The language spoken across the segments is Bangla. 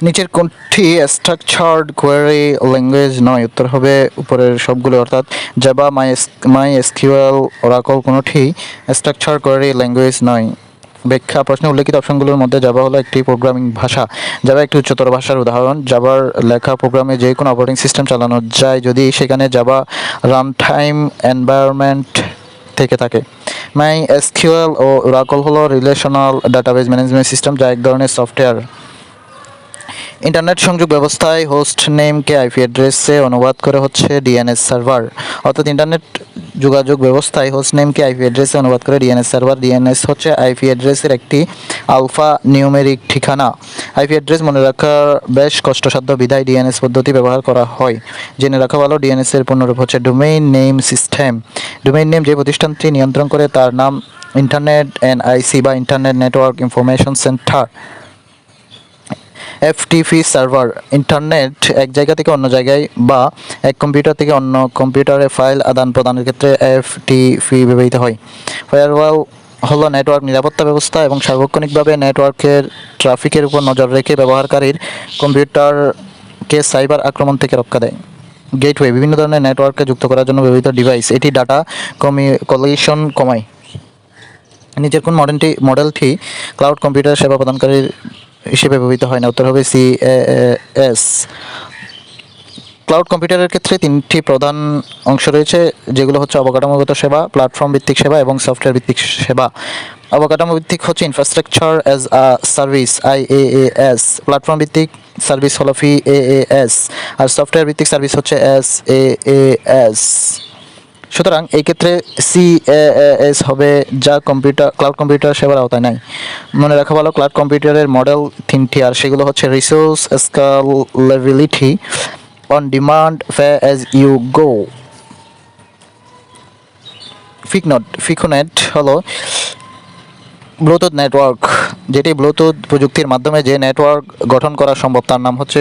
নিচের কোনটি স্ট্রাকচার্ড কোয়েরি ল্যাঙ্গুয়েজ নয়? উত্তর হবে উপরের সবগুলো, অর্থাৎ জাভা, মাই এসকিউএল, ওরাকল কোনোটি স্ট্রাকচার্ড কোয়েরি ল্যাঙ্গুয়েজ নয়। ব্যাখ্যা: প্রশ্নে উল্লেখিত অপশনগুলোর মধ্যে জাভা হলো একটি প্রোগ্রামিং ভাষা। জাভা একটি উচ্চতর ভাষার উদাহরণ। জাভার লেখা প্রোগ্রামে যে কোনো অপারেটিং সিস্টেম চালানো যায় যদি সেখানে জাভা রানটাইম এনভায়রনমেন্ট থেকে থাকে। মাই এসকিউএল ও ওরাকল হলো রিলেশনাল ডাটাবেজ ম্যানেজমেন্ট সিস্টেম, যা এক ধরনের সফটওয়্যার। ইন্টারনেট সংযোগ ব্যবস্থায় হোস্ট নেমকে আইপি অ্যাড্রেসে অনুবাদ করে হচ্ছে ডিএনএস সার্ভার। অর্থাৎ ইন্টারনেট যোগাযোগ ব্যবস্থায় হোস্ট নেমকে আইপি অ্যাড্রেসে অনুবাদ করে ডিএনএস সার্ভার। ডিএনএস হচ্ছে আইপি অ্যাড্রেসের একটি আলফা নিউমেরিক ঠিকানা। আইপি অ্যাড্রেস মনে রাখার বেশ কষ্টসাধ্য, বিধায় ডিএনএস পদ্ধতি ব্যবহার করা হয়। জেনে রাখা ভালো, ডিএনএস এর পূর্ণরূপ হচ্ছে domain name system. Domain name যে প্রতিষ্ঠানটি নিয়ন্ত্রণ করে তার নাম ইন্টারনেট এনআইসি বা internet network information centre. FTP server: internet এক জায়গা থেকে অন্য জায়গায় বা এক কম্পিউটার থেকে অন্য কম্পিউটারে ফাইল আদান প্রদানের ক্ষেত্রে এফটিপি ব্যবহৃত হয়। ফায়ারওয়াল হলো নেটওয়ার্ক নিরাপত্তা ব্যবস্থা এবং সার্বক্ষণিকভাবে নেটওয়ার্কের ট্রাফিকের উপর নজর রেখে ব্যবহারকারীর কম্পিউটারকে সাইবার আক্রমণ থেকে রক্ষা দেয়। গেটওয়ে: বিভিন্ন ধরনের নেটওয়ার্ককে যুক্ত করার জন্য ব্যবহৃত ডিভাইস। এটি ডাটা কলিশন কমায়। নিচের কোন মডেলটি ক্লাউড কম্পিউটার সেবা প্রদানকারীর হিসেবে ব্যবহৃত হয় না? উত্তর হবে সিএএস। ক্লাউড কম্পিউটারের ক্ষেত্রে তিনটি প্রধান অংশ রয়েছে, যেগুলো হচ্ছে অবকাঠামোগত সেবা, প্ল্যাটফর্ম ভিত্তিক সেবা এবং সফটওয়্যার ভিত্তিক সেবা। অবকাঠামো ভিত্তিক হচ্ছে infrastructure as a service, IaaS. Platform ভিত্তিক সার্ভিস হলো পিএএএস, আর সফটওয়্যার ভিত্তিক সার্ভিস হচ্ছে এসএএএস। সুতরাং এই ক্ষেত্রে সিএএএস হবে, যা ক্লাউড কম্পিউটার সেবার আওতায় নাই। মনে রাখা ভালো, ক্লাউড কম্পিউটারের মডেল তিনটি, আর সেগুলো হচ্ছে resource scalability, on demand, pay as you go. Piconet হলো ব্লুটুথ নেটওয়ার্ক, যেটি ব্লুটুথ প্রযুক্তির মাধ্যমে যে নেটওয়ার্ক গঠন করা সম্ভব তার নাম হচ্ছে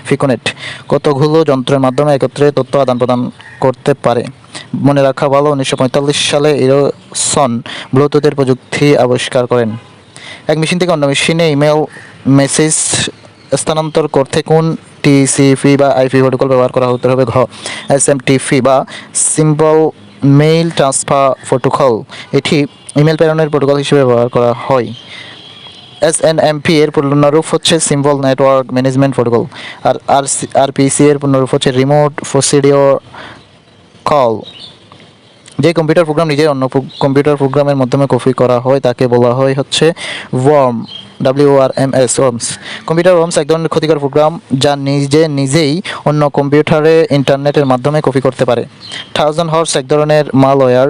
ফিকোনেট। কতগুলো যন্ত্রের মাধ্যমে একত্রে তথ্য আদান প্রদান করতে পারে? মনে রাখা ভালো, 1945 সালে এরিকসন ব্লুটুথের প্রযুক্তি আবিষ্কার করেন। এক মেশিন থেকে অন্য মেশিনে ইমেল মেসেজ স্থানান্তর করতে কোন টিসিপি বা আইপি প্রোটোকল ব্যবহার করা হতে হবে? ঘ এসএমটিপি বা সিম্পল মেইল ট্রান্সফার প্রোটোকল। এটি ইমেল প্রেরণের প্রোটোকল হিসেবে ব্যবহার করা হয়। এসএনএমপি এর পূর্ণরূপ হচ্ছে সিম্পল নেটওয়ার্ক ম্যানেজমেন্ট প্রোটোকল, আর আরপিসি এর পূর্ণরূপ হচ্ছে রিমোট প্রসিডিওর কল। যে কম্পিউটার প্রোগ্রাম নিজের অন্য কম্পিউটার প্রোগ্রামের মাধ্যমে কপি করা হয় তাকে বলা হয় হচ্ছে ওয়ার্ম, ওয়ার্মস। কম্পিউটার ওয়ার্মস এক ধরনের ক্ষতিকর প্রোগ্রাম যা নিজেই অন্য কম্পিউটারে ইন্টারনেটের মাধ্যমে কপি করতে পারে। ট্রোজান হর্স এক ধরনের মালওয়্যার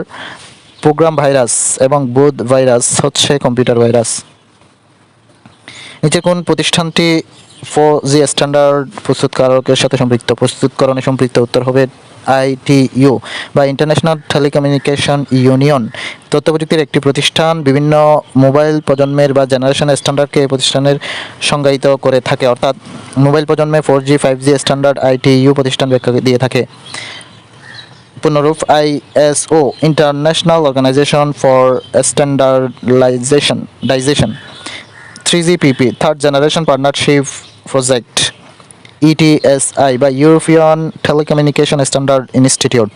প্রোগ্রাম ভাইরাস এবং বুট ভাইরাস হচ্ছে কম্পিউটার ভাইরাস। নিচে কোন প্রতিষ্ঠানটি 4G স্ট্যান্ডার্ড প্রস্তুতকারকের সাথে প্রস্তুতকরণে সম্পৃক্ত? উত্তর হবে আইটিইউ বা ইন্টারন্যাশনাল টেলিকমিউনিকেশন ইউনিয়ন। তথ্য প্রযুক্তির একটি প্রতিষ্ঠান বিভিন্ন মোবাইল প্রজন্মের বা জেনারেশনের স্ট্যান্ডার্ডকে এই প্রতিষ্ঠানের সংজ্ঞায়িত করে থাকে, অর্থাৎ মোবাইল প্রজন্মে 4G 5G স্ট্যান্ডার্ড আইটিইউ প্রতিষ্ঠান ব্যাখ্যা দিয়ে থাকে। পুনরূপ ISO, International Organization for Standardization. 3GPP, third generation partnership project. ETSI বা ইউরোপিয়ান টেলিকমিউনিকেশন স্ট্যান্ডার্ড ইনস্টিটিউট।